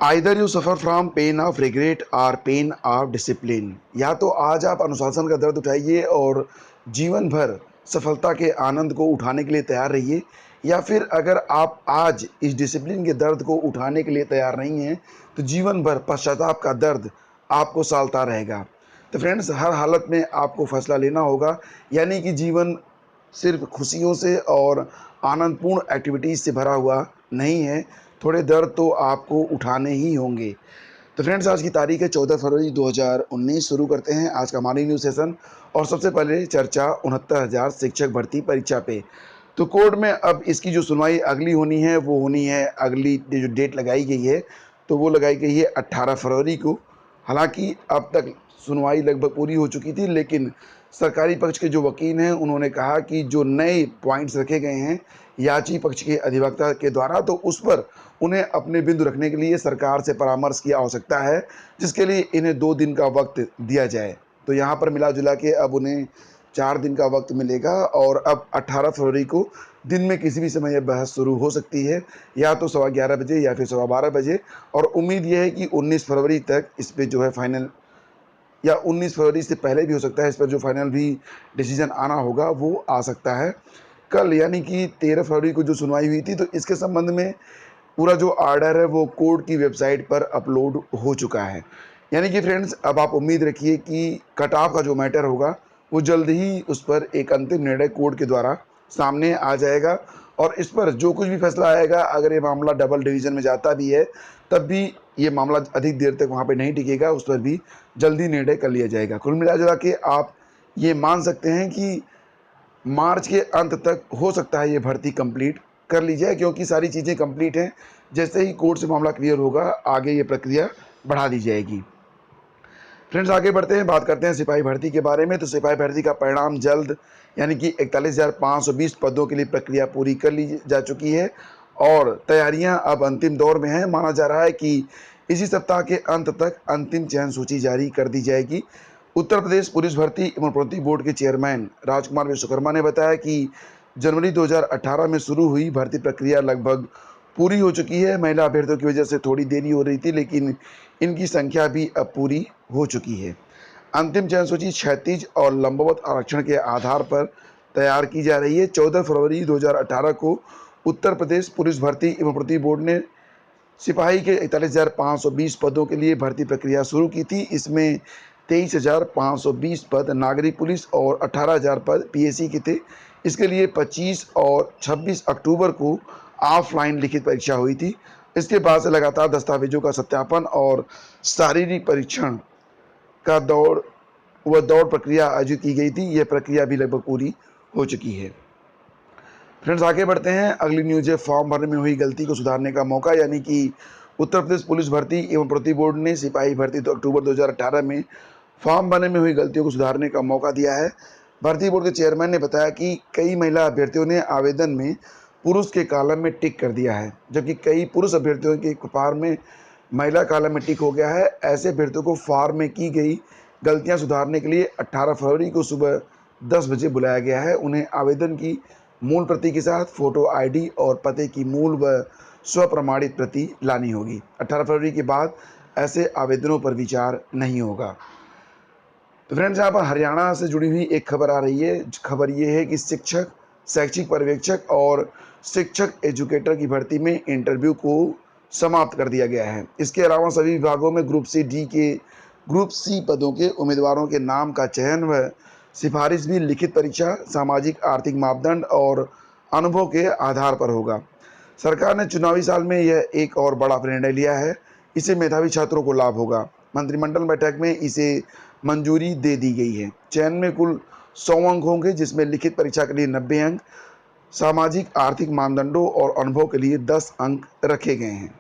Either you suffer from pain of regret और pain of discipline. या तो आज आप अनुशासन का दर्द उठाइए और जीवन भर सफलता के आनंद को उठाने के लिए तैयार रहिए, या फिर अगर आप आज इस डिसिप्लिन के दर्द को उठाने के लिए तैयार नहीं हैं तो जीवन भर पश्चाताप का दर्द आपको सालता रहेगा। तो फ्रेंड्स, हर हालत में आपको फैसला लेना होगा, यानी कि जीवन सिर्फ खुशियों से और आनंदपूर्ण एक्टिविटीज़ से भरा हुआ नहीं है, थोड़े दर्द तो आपको उठाने ही होंगे। तो फ्रेंड्स, आज की तारीख है 14 फरवरी 2019। शुरू करते हैं आज का मॉर्निंग न्यूज सेशन। और सबसे पहले चर्चा 69,000 शिक्षक भर्ती परीक्षा पे। तो कोर्ट में अब इसकी जो सुनवाई अगली होनी है वो होनी है, अगली जो डेट लगाई गई है तो वो लगाई गई है 18 फरवरी को। हालांकि अब तक सुनवाई लगभग पूरी हो चुकी थी, लेकिन सरकारी पक्ष के जो वकील हैं उन्होंने कहा कि जो नए पॉइंट्स रखे गए हैं याची पक्ष के अधिवक्ता के द्वारा, तो उस पर उन्हें अपने बिंदु रखने के लिए सरकार से परामर्श की आवश्यकता है, जिसके लिए इन्हें 2 दिन का वक्त दिया जाए। तो यहाँ पर मिला जुला के अब उन्हें 4 दिन का वक्त मिलेगा और अब 18 फरवरी को दिन में किसी भी समय यह बहस शुरू हो सकती है, या तो 11:15 बजे या फिर 12:15 बजे। और उम्मीद यह है कि 19 फरवरी तक इस पे जो है फाइनल, या 19 फरवरी से पहले भी हो सकता है, इस पर जो फाइनल भी डिसीजन आना होगा वो आ सकता है। कल यानी कि 13 फरवरी को जो सुनवाई हुई थी, तो इसके संबंध में पूरा जो आर्डर है वो कोर्ट की वेबसाइट पर अपलोड हो चुका है। यानी कि फ्रेंड्स, अब आप उम्मीद रखिए कि कट ऑफ का जो मैटर होगा वो जल्द ही उस पर एक अंतिम निर्णय कोर्ट के द्वारा सामने आ जाएगा। और इस पर जो कुछ भी फैसला आएगा, अगर ये मामला डबल डिवीज़न में जाता भी है तब भी ये मामला अधिक देर तक वहाँ पे नहीं टिकेगा, उस पर भी जल्दी निर्णय कर लिया जाएगा। कुल मिला जुला के आप ये मान सकते हैं कि मार्च के अंत तक हो सकता है ये भर्ती कंप्लीट कर ली जाए, क्योंकि सारी चीज़ें कंप्लीट हैं। जैसे ही कोर्ट से मामला क्लियर होगा, आगे ये प्रक्रिया बढ़ा दी जाएगी। फ्रेंड्स, आगे बढ़ते हैं, बात करते हैं सिपाही भर्ती के बारे में। तो सिपाही भर्ती का परिणाम जल्द, यानी कि 41,520 पदों के लिए प्रक्रिया पूरी कर ली जा चुकी है और तैयारियां अब अंतिम दौर में हैं। माना जा रहा है कि इसी सप्ताह के अंत तक अंतिम चयन सूची जारी कर दी जाएगी। उत्तर प्रदेश पुलिस भर्ती एवं प्रोन्नति बोर्ड के चेयरमैन राजकुमार विश्वकर्मा ने बताया कि जनवरी 2018 में शुरू हुई भर्ती प्रक्रिया लगभग पूरी हो चुकी है। महिला अभ्यर्थियों की वजह से थोड़ी देरी हो रही थी, लेकिन इनकी संख्या भी अब पूरी हो चुकी है। अंतिम चयन सूची क्षैतिज और लंबवत आरक्षण के आधार पर तैयार की जा रही है। 14 फरवरी 2018 को उत्तर प्रदेश पुलिस भर्ती एवं प्रोन्नति बोर्ड ने सिपाही के 41,520 पदों के लिए भर्ती प्रक्रिया शुरू की थी। इसमें 23,520 पद नागरिक पुलिस और 18,000 पद पीएसी के थे। इसके लिए 25 और 26 अक्टूबर को ऑफलाइन लिखित परीक्षा हुई थी। इसके बाद से लगातार दस्तावेजों का सत्यापन और शारीरिक परीक्षण का दौड़ प्रक्रिया आयोजित की गई थी। यह प्रक्रिया भी लगभग पूरी हो चुकी है। फ्रेंड्स, आगे बढ़ते हैं। अगली न्यूज है फॉर्म भरने में हुई गलती को सुधारने का मौका, यानी कि उत्तर प्रदेश पुलिस भर्ती एवं प्रोन्नति बोर्ड ने सिपाही भर्ती तो अक्टूबर 2018 में फॉर्म भरने में हुई गलतियों को सुधारने का मौका दिया है। भर्ती बोर्ड के चेयरमैन ने बताया कि कई महिला अभ्यर्थियों ने आवेदन में पुरुष के कॉलम में टिक कर दिया है, जबकि कई पुरुष अभ्यर्थियों के फॉर्म में महिला कॉलम में टिक हो गया है। ऐसे अभ्यर्थियों को फॉर्म में की गई गलतियां सुधारने के लिए 18 फरवरी को सुबह 10 बजे बुलाया गया है। उन्हें आवेदन की मूल प्रति के साथ फोटो आईडी और पते की मूल व स्वप्रमाणित प्रति लानी होगी। 18 फरवरी के बाद ऐसे आवेदनों पर विचार नहीं होगा। तो फ्रेंड्स, यहाँ पर हरियाणा से जुड़ी हुई एक खबर आ रही है। खबर ये है कि शिक्षक, शैक्षिक पर्यवेक्षक और शिक्षक एजुकेटर की भर्ती में इंटरव्यू को समाप्त कर दिया गया है। इसके अलावा सभी विभागों में ग्रुप सी पदों के उम्मीदवारों के नाम का चयन व सिफारिश भी लिखित परीक्षा, सामाजिक आर्थिक मापदंड और अनुभव के आधार पर होगा। सरकार ने चुनावी साल में यह एक और बड़ा निर्णय लिया है। इससे मेधावी छात्रों को लाभ होगा। मंत्रिमंडल बैठक में इसे मंजूरी दे दी गई है। चयन में कुल 100 अंक होंगे, जिसमें लिखित परीक्षा के लिए 90 अंक, सामाजिक आर्थिक मानदंडों और अनुभव के लिए 10 अंक रखे गए हैं।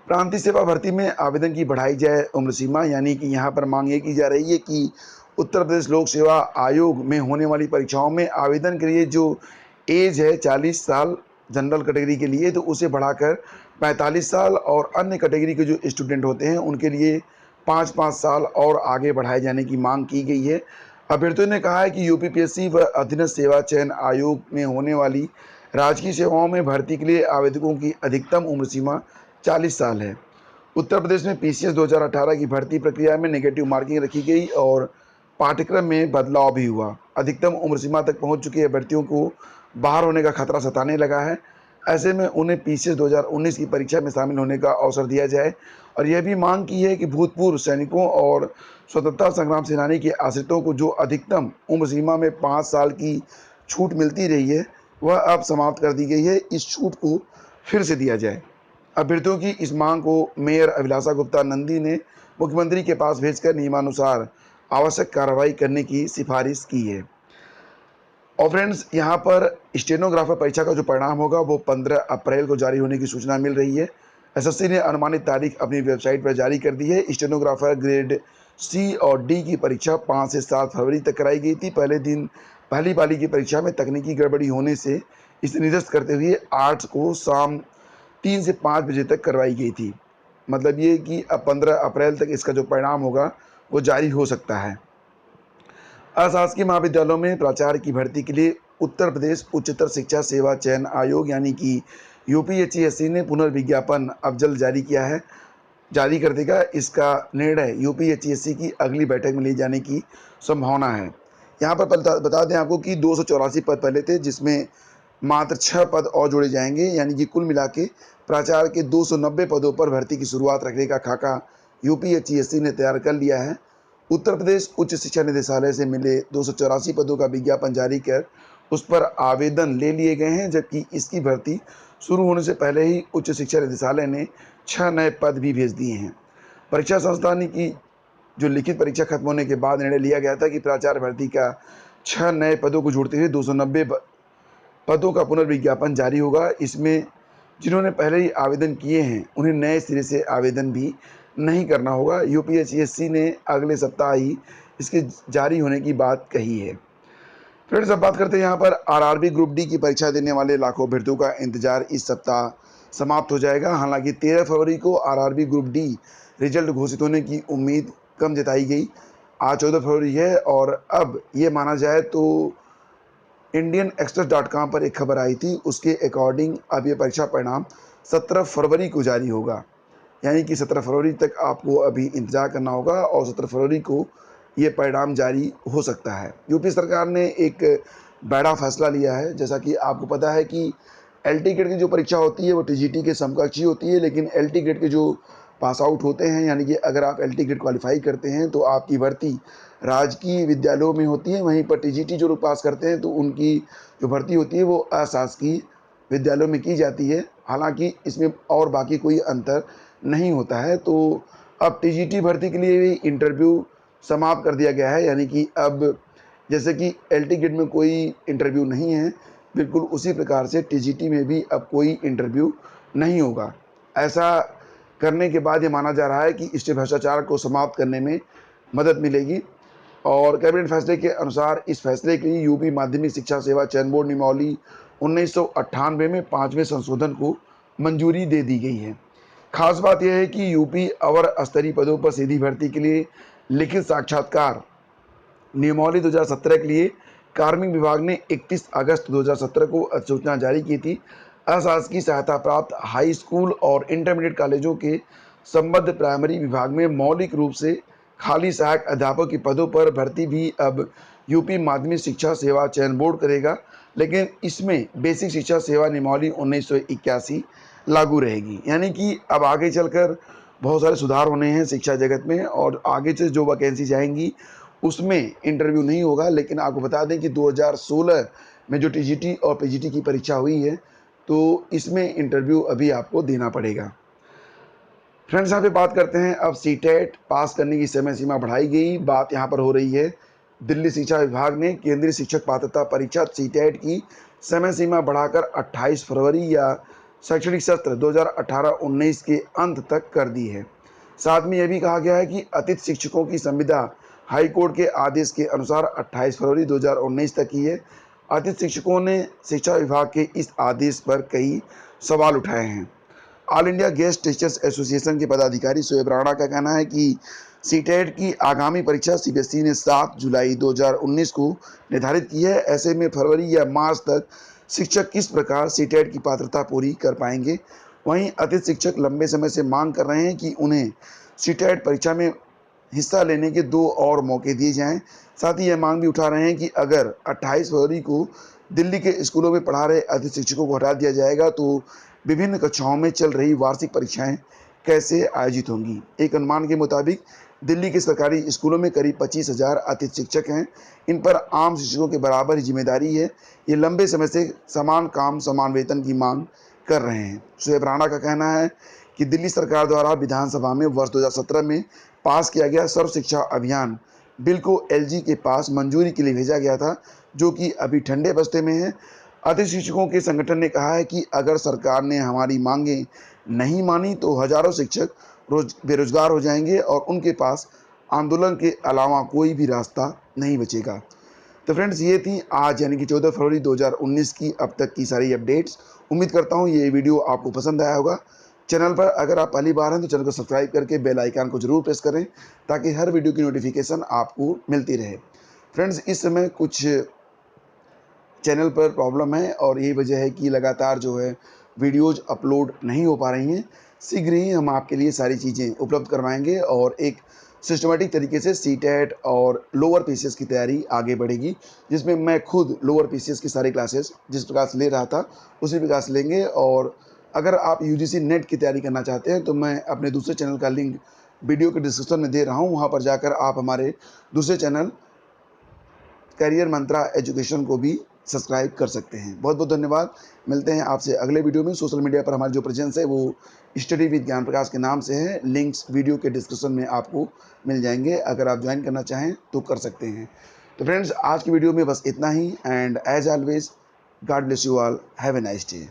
प्रांतीय सेवा भर्ती में आवेदन की बढ़ाई जाए उम्र सीमा, यानी कि यहाँ पर मांग ये की जा रही है कि उत्तर प्रदेश लोक सेवा आयोग में होने वाली परीक्षाओं में आवेदन के लिए जो एज है 40 साल जनरल कैटेगरी के लिए, तो उसे बढ़ाकर 45 साल और अन्य कैटेगरी के जो स्टूडेंट होते हैं उनके लिए 5-5 साल और आगे बढ़ाए जाने की मांग की गई है। अभ्यर्थियों ने कहा है कि यूपीपीएससी व अधीनस्थ सेवा चयन आयोग में होने वाली राजकीय सेवाओं में भर्ती के लिए आवेदकों की अधिकतम उम्र सीमा 40 साल है। उत्तर प्रदेश में पीसीएस 2018 की भर्ती प्रक्रिया में नेगेटिव मार्किंग रखी गई और पाठ्यक्रम में बदलाव भी हुआ। अधिकतम उम्र सीमा तक पहुंच चुके अभ्यर्थियों को बाहर होने का खतरा सताने लगा है। ऐसे में उन्हें पीसीएस 2019 की परीक्षा में शामिल होने का अवसर दिया जाए और यह भी मांग की है कि भूतपूर्व सैनिकों और स्वतंत्रता संग्राम सेनानी के आश्रितों को जो अधिकतम उम्र सीमा में 5 साल की छूट मिलती रही है, वह अब समाप्त कर दी गई है। इस छूट को फिर से दिया जाए। अभ्यर्थियों की इस मांग को मेयर अभिलाषा गुप्ता नंदी ने मुख्यमंत्री के पास भेजकर नियमानुसार आवश्यक कार्रवाई करने की सिफारिश की है। और फ्रेंड्स, यहाँ पर स्टेनोग्राफर परीक्षा का जो परिणाम होगा वो 15 अप्रैल को जारी होने की सूचना मिल रही है। एसएससी ने अनुमानित तारीख अपनी वेबसाइट पर जारी कर दी है। स्टेनोग्राफर ग्रेड सी और डी की परीक्षा 5 से 7 फरवरी तक कराई गई थी। पहले दिन पहली पाली की परीक्षा में तकनीकी गड़बड़ी होने से इसे निरस्त करते हुए 8 को शाम 3 से 5 बजे तक करवाई गई थी। मतलब ये कि अब 15 अप्रैल तक इसका जो परिणाम होगा वो जारी हो सकता है। अशासकीय महाविद्यालयों में प्राचार्य की भर्ती के लिए उत्तर प्रदेश उच्चतर शिक्षा सेवा चयन आयोग यानी कि यूपीएचसीएससी ने पुनर्विज्ञापन अब जल्द जारी कर देगा। इसका निर्णय यूपीएचसीएससी की अगली बैठक में ले जाने की संभावना है। यहाँ पर बता दें आपको कि 284 पद पहले थे, जिसमें मात्र 6 पद और जोड़े जाएंगे, यानी कि कुल मिला के प्राचार्य के 290 पदों पर भर्ती की शुरुआत रखने का खाका यूपीएचसीएससी ने तैयार कर लिया है। उत्तर प्रदेश उच्च शिक्षा निदेशालय से मिले 284 पदों का विज्ञापन जारी कर उस पर आवेदन ले लिए गए हैं, जबकि इसकी भर्ती शुरू होने से पहले ही उच्च शिक्षा निदेशालय ने 6 नए पद भी भेज दिए हैं। परीक्षा संस्थान की जो लिखित परीक्षा खत्म होने के बाद निर्णय लिया गया था कि प्राचार्य भर्ती का 6 नए पदों को जोड़ते हुए 290 पदों का पुनर्विज्ञापन जारी होगा। इसमें जिन्होंने पहले ही आवेदन किए हैं उन्हें नए सिरे से आवेदन भी नहीं करना होगा। यूपीएचसीएससी ने अगले सप्ताह ही इसके जारी होने की बात कही है। फ्रेंड्स, अब बात करते हैं यहाँ पर आरआरबी ग्रुप डी की परीक्षा देने वाले लाखों अभ्यर्थियों का इंतजार इस सप्ताह समाप्त हो जाएगा। हालांकि 13 फरवरी को आरआरबी ग्रुप डी रिजल्ट घोषित होने की उम्मीद कम जताई गई। आज 14 फरवरी है और अब ये माना जाए तो इंडियन एक्सप्रेस.com पर एक खबर आई थी, उसके अकॉर्डिंग अब ये परीक्षा परिणाम 17 फरवरी को जारी होगा। यानी कि 17 फरवरी तक आपको अभी इंतजार करना होगा और 17 फरवरी को ये परिणाम जारी हो सकता है। यूपी सरकार ने एक बड़ा फैसला लिया है। जैसा कि आपको पता है कि एलटी ग्रेड की जो परीक्षा होती है वो टीजीटी के समकक्ष ही होती है, लेकिन एलटी ग्रेड के जो पास आउट होते हैं, यानी कि अगर आप एलटी ग्रेड क्वालिफाई करते हैं तो आपकी भर्ती राजकीय विद्यालयों में होती है। वहीं पर टीजीटी जो लोग पास करते हैं तो उनकी जो भर्ती होती है वो अशासकीय विद्यालयों में की जाती है। हालांकि इसमें और बाकी कोई अंतर नहीं होता है। तो अब टीजीटी भर्ती के लिए भी इंटरव्यू समाप्त कर दिया गया है, यानी कि अब जैसे कि एलटी ग्रेड में कोई इंटरव्यू नहीं है, बिल्कुल उसी प्रकार से टीजीटी में भी अब कोई इंटरव्यू नहीं होगा। ऐसा करने के बाद ये माना जा रहा है कि इससे भ्रष्टाचार को समाप्त करने में मदद मिलेगी। और कैबिनेट फैसले के अनुसार इस फैसले के लिए यूपी माध्यमिक शिक्षा सेवा चयन बोर्ड नियमावली 1998 में 5वें संशोधन को मंजूरी दे दी गई है। खास बात यह है कि यूपी अवर स्तरीय पदों पर सीधी भर्ती के लिए लिखित साक्षात्कार नियमावली 2017 के लिए कार्मिक विभाग ने 31 अगस्त 2017 को अधिसूचना जारी की थी। अशासकीय सहायता प्राप्त हाई स्कूल और इंटरमीडिएट कॉलेजों के संबद्ध प्राइमरी विभाग में मौलिक रूप से खाली सहायक अध्यापक के पदों पर भर्ती भी अब यूपी माध्यमिक शिक्षा सेवा चयन बोर्ड करेगा, लेकिन इसमें बेसिक शिक्षा सेवा नियमावली 1981 लागू रहेगी। यानी कि अब आगे चलकर बहुत सारे सुधार होने हैं शिक्षा जगत में और आगे से जो वैकेंसी जाएंगी उसमें इंटरव्यू नहीं होगा। लेकिन आपको बता दें कि 2016 में जो टीजीटी और पीजीटी की परीक्षा हुई है तो इसमें इंटरव्यू अभी आपको देना पड़ेगा। फ्रेंड्स, यहाँ पे बात करते हैं अब सीटेट पास करने की समय सीमा बढ़ाई गई। बात यहाँ पर हो रही है दिल्ली शिक्षा विभाग ने केंद्रीय शिक्षक पात्रता परीक्षा सीटेट की समय सीमा बढ़ाकर 28 फरवरी या शैक्षणिक सत्र 2018-19 के अंत तक कर दी है। साथ में यह भी कहा गया है कि अतिथि शिक्षकों की संविदा हाईकोर्ट के आदेश के अनुसार 28 फरवरी 2019 तक की है। अतिथि शिक्षकों ने शिक्षा विभाग के इस आदेश पर कई सवाल उठाए हैं। All India guest teachers association के पदाधिकारी शोएब राणा का कहना है कि सीटेट की आगामी परीक्षा सीबीएसई ने 7 जुलाई 2019 को निर्धारित की है। ऐसे में फरवरी या मार्च तक शिक्षक किस प्रकार सीटेट की पात्रता पूरी कर पाएंगे वहीं अतिथि शिक्षक लंबे समय से मांग कर रहे हैं कि उन्हें सीटेट परीक्षा में हिस्सा लेने के 2 और मौके दिए जाएं। साथ ही यह मांग भी उठा रहे हैं कि अगर 28 फरवरी को दिल्ली के स्कूलों में पढ़ा रहे अतिथि शिक्षकों को हटा दिया जाएगा तो विभिन्न कक्षाओं में चल रही वार्षिक परीक्षाएं कैसे आयोजित होंगी। एक अनुमान के मुताबिक दिल्ली के सरकारी स्कूलों में करीब 25,000 अतिथि शिक्षक हैं। इन पर आम शिक्षकों के बराबर ही जिम्मेदारी है। ये लंबे समय से समान काम समान वेतन की मांग कर रहे हैं। शुएब राणा का कहना है कि दिल्ली सरकार द्वारा विधानसभा में वर्ष 2017 में पास किया गया सर्व शिक्षा अभियान बिल को एलजी के पास मंजूरी के लिए भेजा गया था, जो कि अभी ठंडे बस्ते में है। अतिथि शिक्षकों के संगठन ने कहा है कि अगर सरकार ने हमारी मांगें नहीं मानी तो हजारों शिक्षक बेरोजगार हो जाएंगे और उनके पास आंदोलन के अलावा कोई भी रास्ता नहीं बचेगा। तो फ्रेंड्स, ये थी आज यानी कि 14 फरवरी 2019 की अब तक की सारी अपडेट्स। उम्मीद करता हूँ ये वीडियो आपको पसंद आया होगा। चैनल पर अगर आप पहली बार हैं तो चैनल को सब्सक्राइब करके बेल आइकन को जरूर प्रेस करें ताकि हर वीडियो की नोटिफिकेशन आपको मिलती रहे। फ्रेंड्स, इस समय कुछ चैनल पर प्रॉब्लम है और यही वजह है कि लगातार जो है वीडियोज़ अपलोड नहीं हो पा रही हैं। शीघ्र ही हम आपके लिए सारी चीज़ें उपलब्ध करवाएंगे और एक सिस्टमेटिक तरीके से सीटेट और लोअर पीसीएस की तैयारी आगे बढ़ेगी, जिसमें मैं खुद लोअर पीसीएस की सारी क्लासेस जिस प्रकार से ले रहा था उसी प्रकार से लेंगे। और अगर आप यूजीसी नेट की तैयारी करना चाहते हैं तो मैं अपने दूसरे चैनल का लिंक वीडियो के डिस्क्रिप्शन में दे रहा हूँ। वहाँ पर जाकर आप हमारे दूसरे चैनल करियर मंत्रा एजुकेशन को भी सब्सक्राइब कर सकते हैं। बहुत बहुत धन्यवाद। मिलते हैं आपसे अगले वीडियो में। सोशल मीडिया पर हमारी जो प्रेजेंस है वो स्टडी विद ज्ञान प्रकाश के नाम से है। लिंक्स वीडियो के डिस्क्रिप्शन में आपको मिल जाएंगे। अगर आप ज्वाइन करना चाहें तो कर सकते हैं। तो फ्रेंड्स, आज की वीडियो में बस इतना ही and as always God bless you all. Have a nice day.